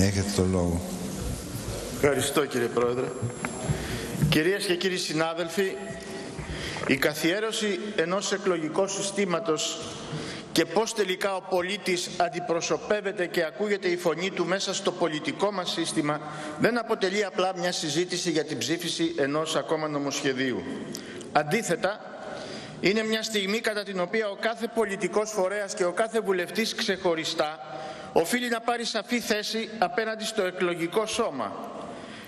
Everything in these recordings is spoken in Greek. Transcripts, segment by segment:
Έχετε το λόγο. Ευχαριστώ, κύριε Πρόεδρε. Κυρίες και κύριοι συνάδελφοι, η καθιέρωση ενός εκλογικού συστήματος και πώς τελικά ο πολίτης αντιπροσωπεύεται και ακούγεται η φωνή του μέσα στο πολιτικό μας σύστημα δεν αποτελεί απλά μια συζήτηση για την ψήφιση ενός ακόμα νομοσχεδίου. Αντίθετα, είναι μια στιγμή κατά την οποία ο κάθε πολιτικός φορέας και ο κάθε βουλευτής ξεχωριστά οφείλει να πάρει σαφή θέση απέναντι στο εκλογικό σώμα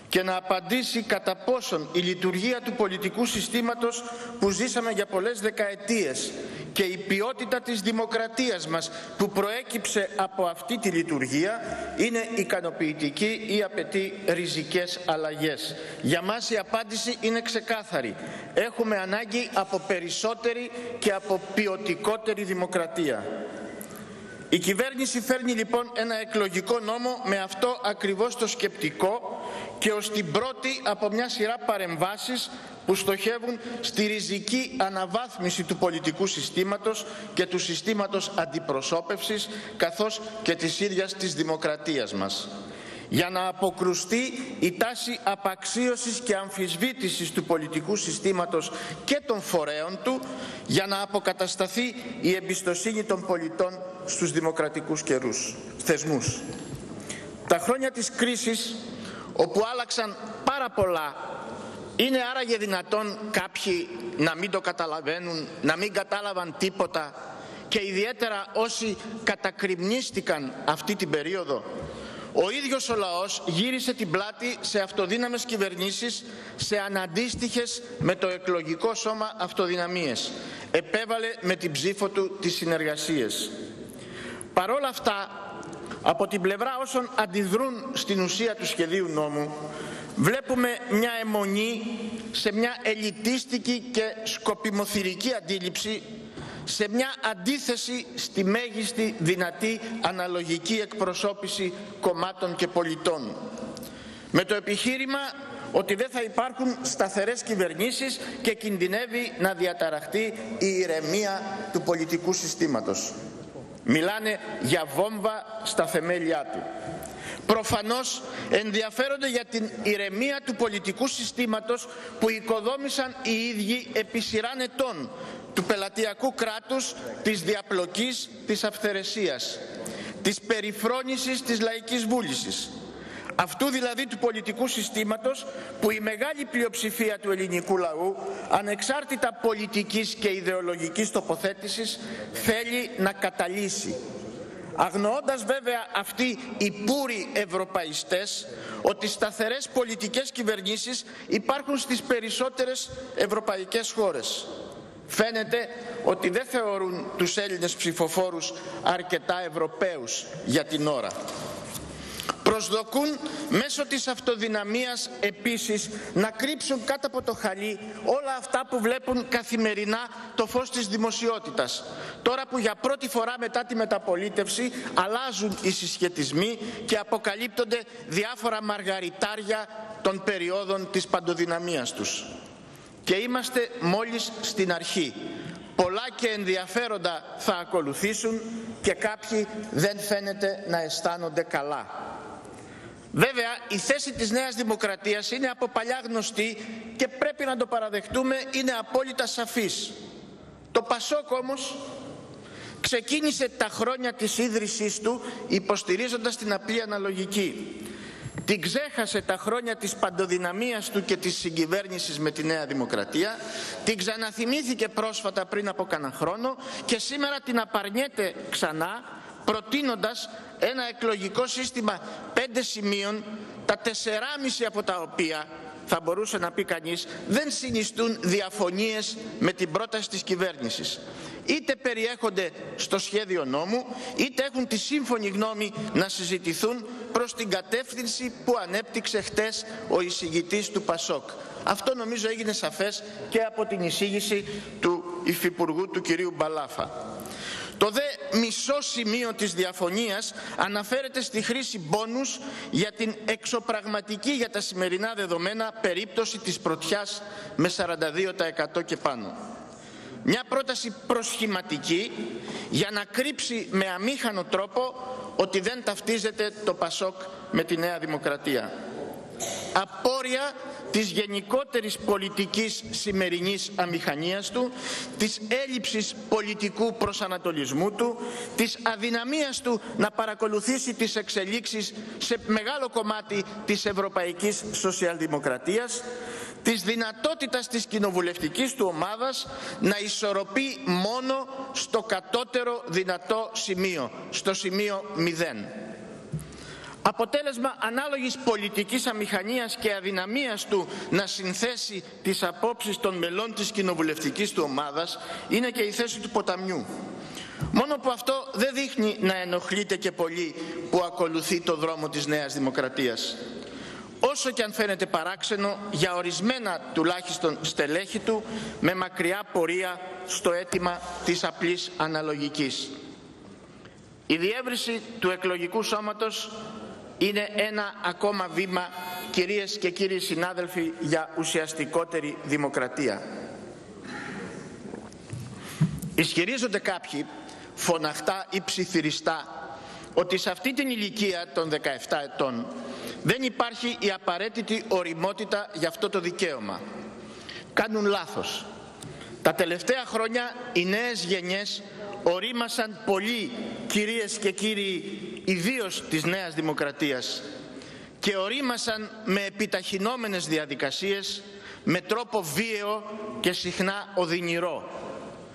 και να απαντήσει κατά πόσον η λειτουργία του πολιτικού συστήματος που ζήσαμε για πολλές δεκαετίες και η ποιότητα της δημοκρατίας μας που προέκυψε από αυτή τη λειτουργία είναι ικανοποιητική ή απαιτεί ριζικές αλλαγές. Για μας η απάντηση είναι ξεκάθαρη. Έχουμε ανάγκη από περισσότερη και από ποιοτικότερη δημοκρατία. Η κυβέρνηση φέρνει λοιπόν ένα εκλογικό νόμο με αυτό ακριβώς το σκεπτικό και ως την πρώτη από μια σειρά παρεμβάσεις που στοχεύουν στη ριζική αναβάθμιση του πολιτικού συστήματος και του συστήματος αντιπροσώπευσης καθώς και της ίδιας της δημοκρατίας μας. Για να αποκρουστεί η τάση απαξίωσης και αμφισβήτησης του πολιτικού συστήματος και των φορέων του, για να αποκατασταθεί η εμπιστοσύνη των πολιτών στους δημοκρατικούς θεσμούς. Τα χρόνια της κρίσης, όπου άλλαξαν πάρα πολλά, είναι άραγε δυνατόν κάποιοι να μην το καταλαβαίνουν, να μην κατάλαβαν τίποτα και ιδιαίτερα όσοι κατακριμνίστηκαν αυτή την περίοδο? Ο ίδιος ο λαός γύρισε την πλάτη σε αυτοδύναμες κυβερνήσεις, σε αναντίστοιχες με το εκλογικό σώμα αυτοδυναμίες. Επέβαλε με την ψήφο του τις συνεργασίες. Παρόλα αυτά, από την πλευρά όσων αντιδρούν στην ουσία του σχεδίου νόμου, βλέπουμε μια αιμονή σε μια ελιτίστικη και σκοπιμοθυρική αντίληψη, σε μια αντίθεση στη μέγιστη δυνατή αναλογική εκπροσώπηση κομμάτων και πολιτών. Με το επιχείρημα ότι δεν θα υπάρχουν σταθερές κυβερνήσεις και κινδυνεύει να διαταραχτεί η ηρεμία του πολιτικού συστήματος. Μιλάνε για βόμβα στα θεμέλια του. Προφανώς ενδιαφέρονται για την ηρεμία του πολιτικού συστήματος που οικοδόμησαν οι ίδιοι επί σειράν ετών, του πελατειακού κράτους, της διαπλοκής, της αυθαιρεσίας, της περιφρόνησης της λαϊκής βούλησης. Αυτού δηλαδή του πολιτικού συστήματος που η μεγάλη πλειοψηφία του ελληνικού λαού, ανεξάρτητα πολιτικής και ιδεολογικής τοποθέτησης, θέλει να καταλύσει. Αγνοώντας βέβαια αυτοί οι πούροι ευρωπαϊστές ότι σταθερές πολιτικές κυβερνήσεις υπάρχουν στις περισσότερες ευρωπαϊκές χώρες. Φαίνεται ότι δεν θεωρούν τους Έλληνες ψηφοφόρους αρκετά Ευρωπαίους για την ώρα. Προσδοκούν μέσω της αυτοδυναμίας επίσης να κρύψουν κάτω από το χαλί όλα αυτά που βλέπουν καθημερινά το φως της δημοσιότητας. Τώρα που για πρώτη φορά μετά τη μεταπολίτευση αλλάζουν οι συσχετισμοί και αποκαλύπτονται διάφορα μαργαριτάρια των περιόδων της παντοδυναμίας τους. Και είμαστε μόλις στην αρχή. Πολλά και ενδιαφέροντα θα ακολουθήσουν και κάποιοι δεν φαίνεται να αισθάνονται καλά. Βέβαια, η θέση της Νέας Δημοκρατίας είναι από παλιά γνωστή και πρέπει να το παραδεχτούμε, είναι απόλυτα σαφής. Το Πασόκ όμως ξεκίνησε τα χρόνια της ίδρυσής του υποστηρίζοντας την απλή αναλογική. Την ξέχασε τα χρόνια της παντοδυναμίας του και της συγκυβέρνησης με τη Νέα Δημοκρατία, την ξαναθυμήθηκε πρόσφατα πριν από κανένα χρόνο και σήμερα την απαρνιέται ξανά, προτείνοντας ένα εκλογικό σύστημα 5 σημείων, τα 4,5 από τα οποία θα μπορούσε να πει κανείς δεν συνιστούν διαφωνίες με την πρόταση της κυβέρνησης. Είτε περιέχονται στο σχέδιο νόμου, είτε έχουν τη σύμφωνη γνώμη να συζητηθούν προς την κατεύθυνση που ανέπτυξε χτες ο εισηγητής του Πασόκ. Αυτό νομίζω έγινε σαφές και από την εισήγηση του Υφυπουργού του κυρίου Μπαλάφα. Το δε μισό σημείο της διαφωνίας αναφέρεται στη χρήση μπόνους για την εξωπραγματική για τα σημερινά δεδομένα περίπτωση της πρωτιάς με 42% και πάνω. Μια πρόταση προσχηματική για να κρύψει με αμήχανο τρόπο ότι δεν ταυτίζεται το ΠΑΣΟΚ με τη Νέα Δημοκρατία. Απόρρια της γενικότερης πολιτικής σημερινής αμηχανίας του, της έλλειψης πολιτικού προσανατολισμού του, της αδυναμίας του να παρακολουθήσει τις εξελίξεις σε μεγάλο κομμάτι της ευρωπαϊκής σοσιαλδημοκρατίας, της δυνατότητας της κοινοβουλευτικής του ομάδας να ισορροπεί μόνο στο κατώτερο δυνατό σημείο, στο σημείο 0. Αποτέλεσμα ανάλογης πολιτικής αμηχανίας και αδυναμίας του να συνθέσει τις απόψεις των μελών της κοινοβουλευτικής του ομάδας είναι και η θέση του ποταμιού. Μόνο που αυτό δεν δείχνει να ενοχλείται και πολύ που ακολουθεί το δρόμο της Νέας Δημοκρατίας. Όσο και αν φαίνεται παράξενο για ορισμένα τουλάχιστον στελέχη του με μακριά πορεία στο αίτημα της απλής αναλογικής. Η διεύρυνση του εκλογικού σώματος είναι ένα ακόμα βήμα, κυρίες και κύριοι συνάδελφοι, για ουσιαστικότερη δημοκρατία. Ισχυρίζονται κάποιοι, φωναχτά ή ψιθυριστά, ότι σε αυτή την ηλικία των 17 ετών δεν υπάρχει η απαραίτητη ωριμότητα για αυτό το δικαίωμα. Κάνουν λάθος. Τα τελευταία χρόνια οι νέες γενιές ορίμασαν πολύ, κυρίες και κύριοι, ιδίως της Νέας Δημοκρατίας, και ορίμασαν με επιταχυνόμενες διαδικασίες, με τρόπο βίαιο και συχνά οδυνηρό.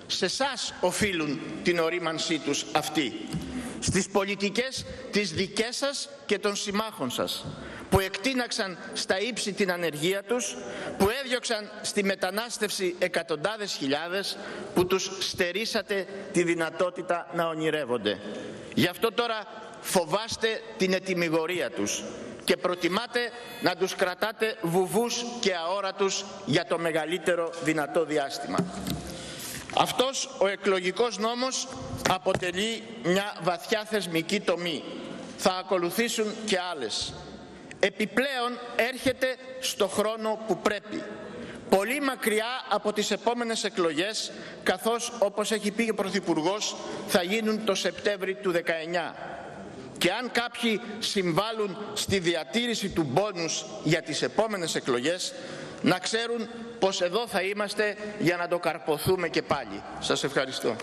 Σε εσάς οφείλουν την ορίμανσή τους αυτή, στις πολιτικές τις δικές σας και των συμμάχων σας, που εκτείναξαν στα ύψη την ανεργία τους, που έδιωξαν στη μετανάστευση εκατοντάδες χιλιάδες, που τους στερήσατε τη δυνατότητα να ονειρεύονται. Γι' αυτό τώρα φοβάστε την ετυμηγορία τους και προτιμάτε να τους κρατάτε βουβούς και αόρατους για το μεγαλύτερο δυνατό διάστημα. Αυτός ο εκλογικός νόμος αποτελεί μια βαθιά θεσμική τομή. Θα ακολουθήσουν και άλλες. Επιπλέον έρχεται στο χρόνο που πρέπει. Πολύ μακριά από τις επόμενες εκλογές, καθώς, όπως έχει πει ο Πρωθυπουργός, θα γίνουν το Σεπτέμβρη του 19. Και αν κάποιοι συμβάλλουν στη διατήρηση του μπόνους για τις επόμενες εκλογές, να ξέρουν πως εδώ θα είμαστε για να το καρποθούμε και πάλι. Σας ευχαριστώ.